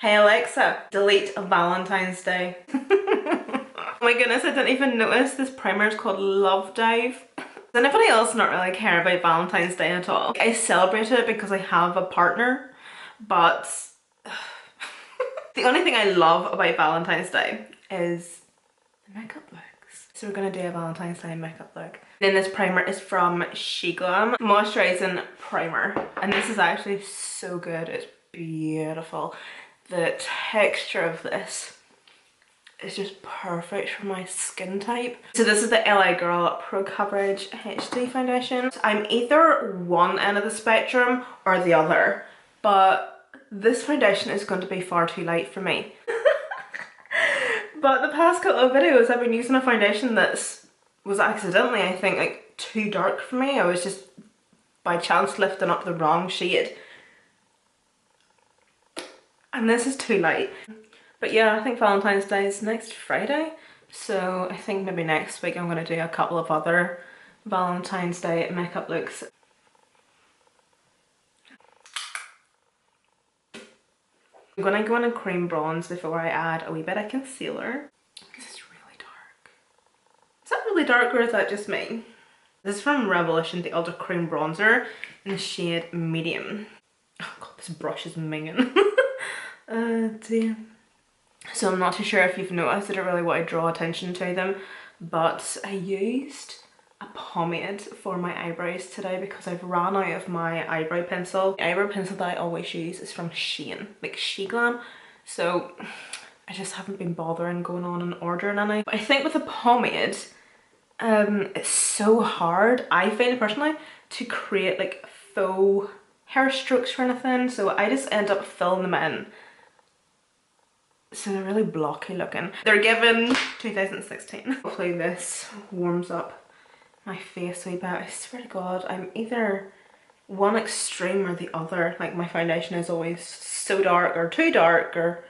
Hey Alexa, delete Valentine's Day. Oh my goodness, I didn't even notice this primer is called Love Dive. Does anybody else not really care about Valentine's Day at all? I celebrate it because I have a partner, but the only thing I love about Valentine's Day is the makeup looks. So we're gonna do a Valentine's Day makeup look. Then this primer is from Glam Moisturizing Primer, and this is actually so good. It's beautiful. The texture of this is just perfect for my skin type. So this is the LA Girl Pro Coverage HD foundation. I'm either one end of the spectrum or the other, but this foundation is going to be far too light for me. But the past couple of videos I've been using a foundation that was accidentally, I think, like too dark for me. I was just by chance lifting up the wrong shade. And this is too light. But yeah, I think Valentine's Day is next Friday. So I think maybe next week I'm going to do a couple of other Valentine's Day makeup looks. I'm going to go in a cream bronze before I add a wee bit of concealer. This is really dark. Is that really dark or is that just me? This is from Revolution, the Ultra Cream Bronzer in the shade Medium. Oh god, this brush is minging. Dear. So I'm not too sure if you've noticed, I don't really want to draw attention to them, but I used a pomade for my eyebrows today because I've ran out of my eyebrow pencil. The eyebrow pencil that I always use is from Shein, like Glam. So I just haven't been bothering going on and ordering any. But I think with a pomade, it's so hard, I find personally, to create like faux hair strokes or anything. So I just end up filling them in. So they're really blocky looking. They're given 2016. Hopefully this warms up my face a wee bit. I swear to god, I'm either one extreme or the other. Like my foundation is always so dark or too dark, or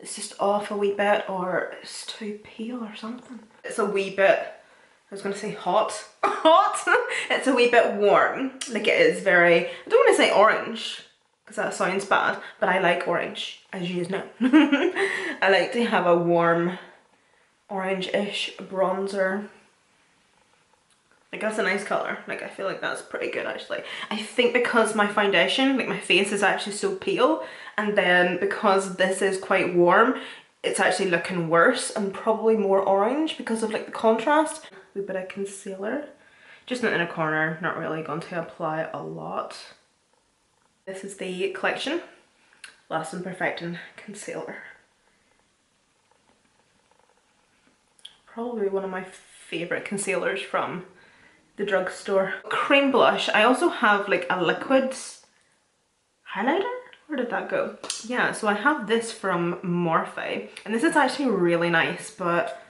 it's just off a wee bit, or it's too pale or something. It's a wee bit, I was gonna say hot. Hot! It's a wee bit warm. Like it is very, I don't want to say orange, because that sounds bad, but I like orange, as you know. I like to have a warm orange-ish bronzer. Like that's a nice colour. Like I feel like that's pretty good actually. I think because my foundation, like my face is actually so pale, and then because this is quite warm, it's actually looking worse and probably more orange because of like the contrast. A wee bit of concealer. Just in the inner corner, not really going to apply a lot. This is the Collection Last and Perfecting Concealer. Probably one of my favourite concealers from the drugstore. Cream blush. I also have like a liquid highlighter. Where did that go? Yeah, so I have this from Morphe, and this is actually really nice, but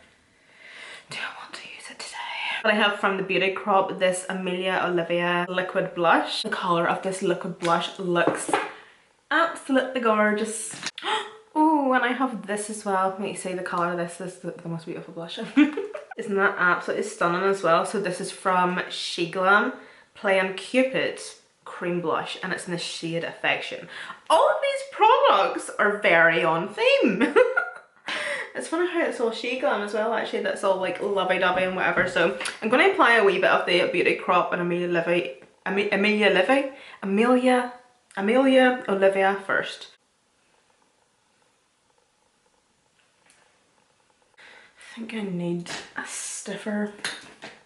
do I want to use it today? But I have from the Beauty Crop this Amelia Olivia liquid blush. The colour of this liquid blush looks absolutely gorgeous. Oh, and I have this as well. Let me see the colour of this. This is the most beautiful blush. Isn't that absolutely stunning as well? So this is from Glam Playing Cupid cream blush, and it's in the shade Affection. All of these products are very on theme. It's funny how it's all Glam as well actually, that's all like lovey-dovey and whatever. So I'm going to apply a wee bit of the Beauty Crop and Amelia Olivia first. I think I need a stiffer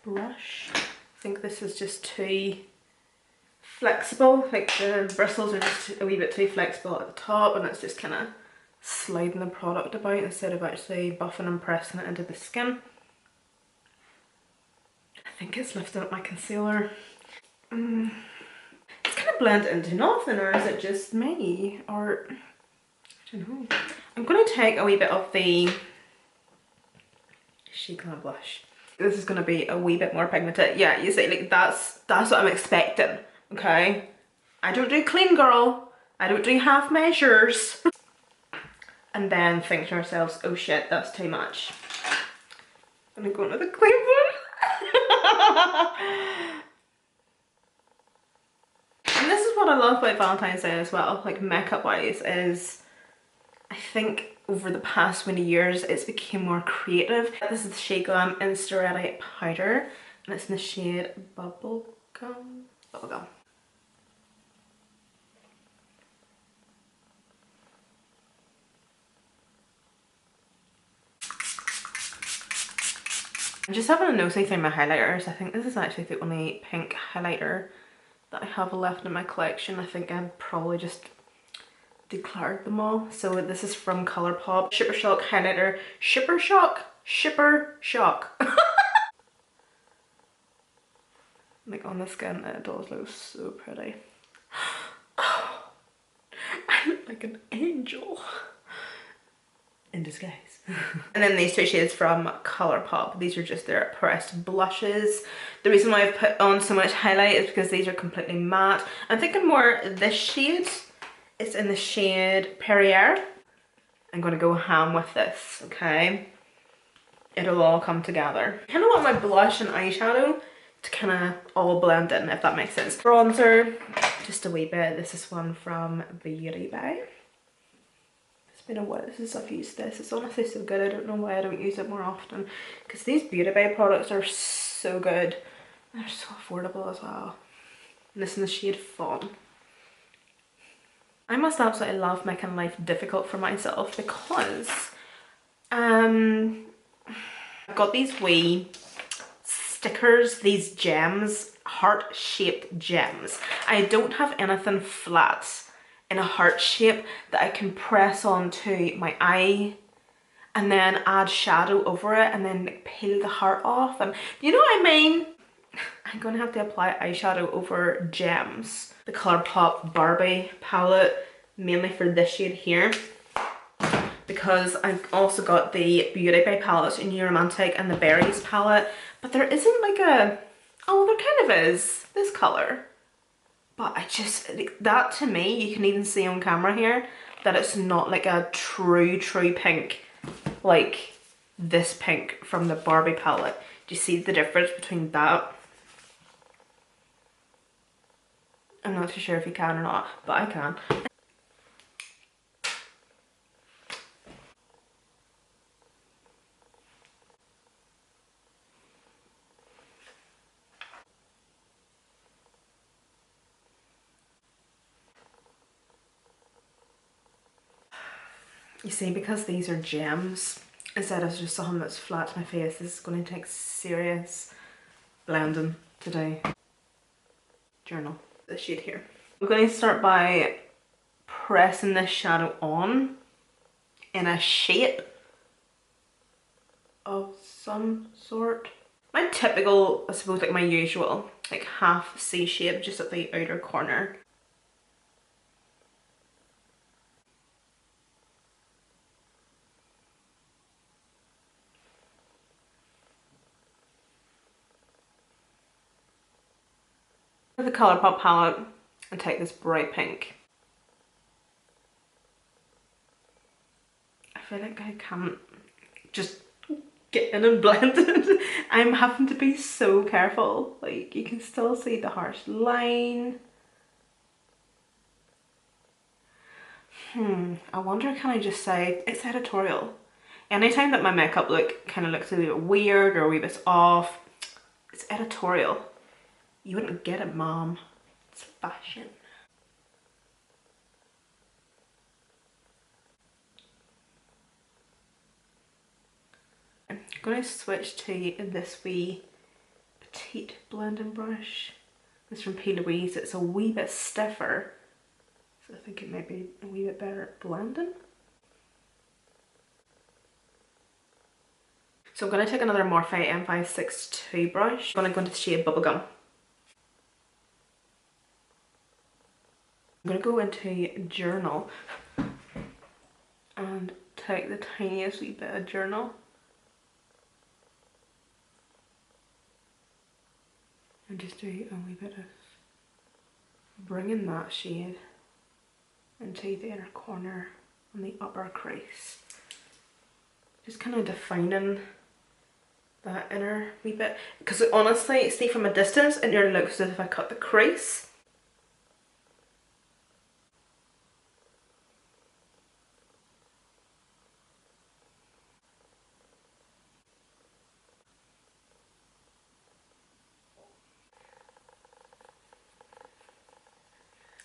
brush. I think this is just too flexible, like the bristles are just a wee bit too flexible at the top, and it's just kind of sliding the product about instead of actually buffing and pressing it into the skin. I think it's lifting up my concealer. It's kind of blended into nothing, or is it just me? Or, I don't know. I'm going to take a wee bit of the Glam blush. This is going to be a wee bit more pigmented. Yeah, you see, like that's what I'm expecting, okay? I don't do clean girl. I don't do half measures. And then think to ourselves, oh shit, that's too much. I'm gonna go into the clean one. And this is what I love about Valentine's Day as well, like makeup wise, is I think over the past many years it's become more creative. This is the shade Glam Insta Ready Powder and it's in the shade Bubblegum. Bubblegum. I'm just having a nosy through my highlighters. I think this is actually the only pink highlighter that I have left in my collection. I think I've probably just declared them all. So this is from Colourpop. Shipper Shock highlighter. Shipper Shock? Shipper Shock. Like on the skin, it does look so pretty. Oh, I look like an angel. In disguise. And then these two shades from Colourpop. These are just their pressed blushes. The reason why I've put on so much highlight is because these are completely matte. I'm thinking more this shade. It's in the shade Perrier. I'm going to go ham with this, okay? It'll all come together. I kind of want my blush and eyeshadow to kind of all blend in, if that makes sense. Bronzer, just a wee bit. This is one from Beauty Bay. It's been a while since I've used this. It's honestly so good. I don't know why I don't use it more often. Because these Beauty Bay products are so good. They're so affordable as well. And this in the shade Fawn. I must absolutely love making life difficult for myself because I've got these wee stickers, these gems, heart-shaped gems. I don't have anything flat in a heart shape that I can press onto my eye and then add shadow over it and then like peel the heart off, and you know what I mean? I'm gonna have to apply eyeshadow over gems. The Colourpop Barbie palette, mainly for this shade here, because I've also got the Beauty Bay palette in New Romantic and the Berries palette, but there isn't like a, oh there kind of is, this colour. But I just, that to me, you can even see on camera here, that it's not like a true pink, like this pink from the Barbie palette. Do you see the difference between that? I'm not too sure if you can or not, but I can. You see, because these are gems, instead of just something that's flat to my face, this is going to take serious blending today. Journal. This shade here. I'm going to start by pressing this shadow on in a shape of some sort. My typical, I suppose, like my usual, like half C shape just at the outer corner. The Colourpop palette and take this bright pink. I feel like I can't just get in and blend it. I'm having to be so careful. Like you can still see the harsh line. I wonder, can I just say it's editorial? Anytime that my makeup look kind of looks a wee bit weird or a wee bit off, it's editorial. You wouldn't get it, Mom. It's fashion. I'm going to switch to this wee petite blending brush. This is from P. Louise. It's a wee bit stiffer, so I think it might be a wee bit better at blending. So I'm going to take another Morphe M562 brush. I'm going to go into the shade Bubblegum. I'm going to go into Journal and take the tiniest wee bit of Journal and just do a wee bit of bringing that shade into the inner corner on the upper crease. Just kind of defining that inner wee bit, because honestly, see from a distance it nearly looks as if I cut the crease.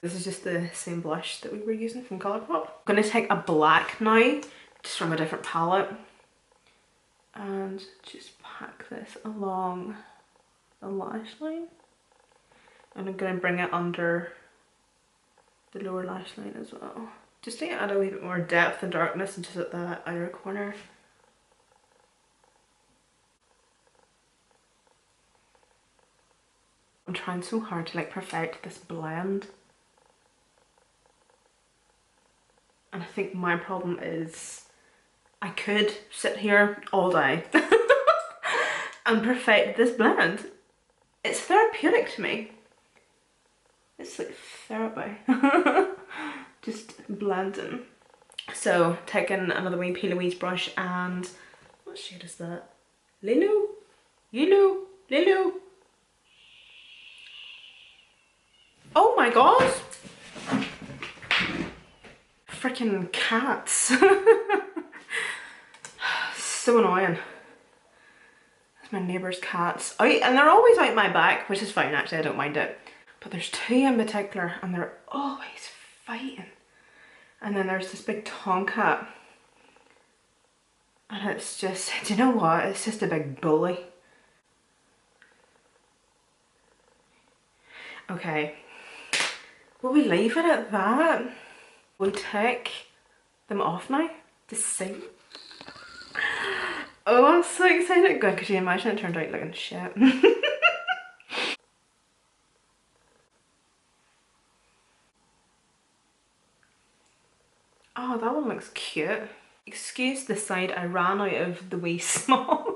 This is just the same blush that we were using from Colourpop. I'm going to take a black now, just from a different palette, and just pack this along the lash line. And I'm going to bring it under the lower lash line as well, just to add a wee bit more depth and darkness into that outer corner. I'm trying so hard to like perfect this blend, and I think my problem is I could sit here all day and perfect this blend. It's therapeutic to me. It's like therapy. Just blending. So taking another wee P. Louise brush, and what shade is that? Lilo? Yellow? Lilo? Oh my god! Freaking cats. So annoying. It's my neighbour's cats. Out, and they're always out my back, which is fine actually, I don't mind it. But there's two in particular and they're always fighting. And then there's this big tomcat. And it's just, do you know what? It's just a big bully. Okay. Will we leave it at that? We'll take them off now to see. Oh, I'm so excited. God, could you imagine it turned out looking shit? Oh, that one looks cute. Excuse the side, I ran out of the wee small,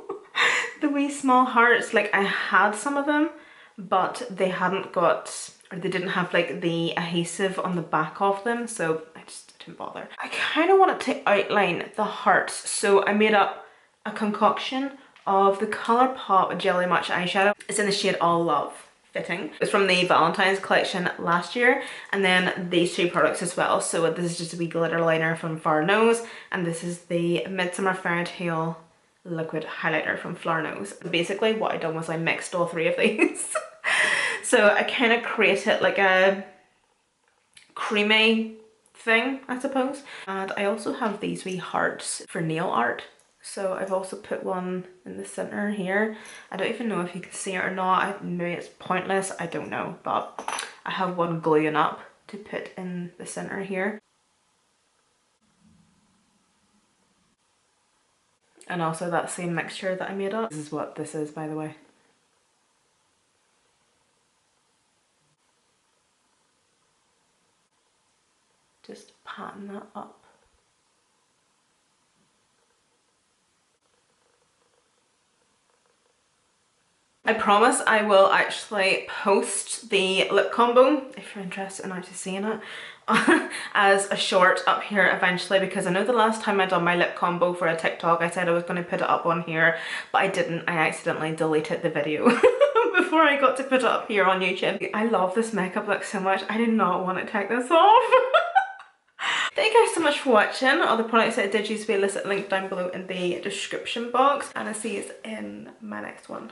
the wee small hearts. Like I had some of them, but they hadn't got, or they didn't have like the adhesive on the back of them, so I just didn't bother. I kind of wanted to outline the hearts, so I made up a concoction of the Colourpop Jelly Match eyeshadow. It's in the shade All Love Fitting. It's from the Valentine's collection last year, and then these two products as well. So this is just a wee glitter liner from Flower Nose, and this is the Midsummer Fairy Tale liquid highlighter from Flower Nose. Basically what I done was I mixed all three of these. So I kind of created like a creamy thing, I suppose. And I also have these wee hearts for nail art. So I've also put one in the center here. I don't even know if you can see it or not. Maybe it's pointless, I don't know. But I have one gluing up to put in the center here. And also that same mixture that I made up. This is what this is, by the way. Just patting that up. I promise I will actually post the lip combo, if you're interested in actually seeing it, as a short up here eventually, because I know the last time I done my lip combo for a TikTok, I said I was going to put it up on here, but I didn't. I accidentally deleted the video before I got to put it up here on YouTube. I love this makeup look so much. I do not want to take this off. Thank you guys so much for watching. All the products that I did use will be listed linked down below in the description box, and I'll see you in my next one.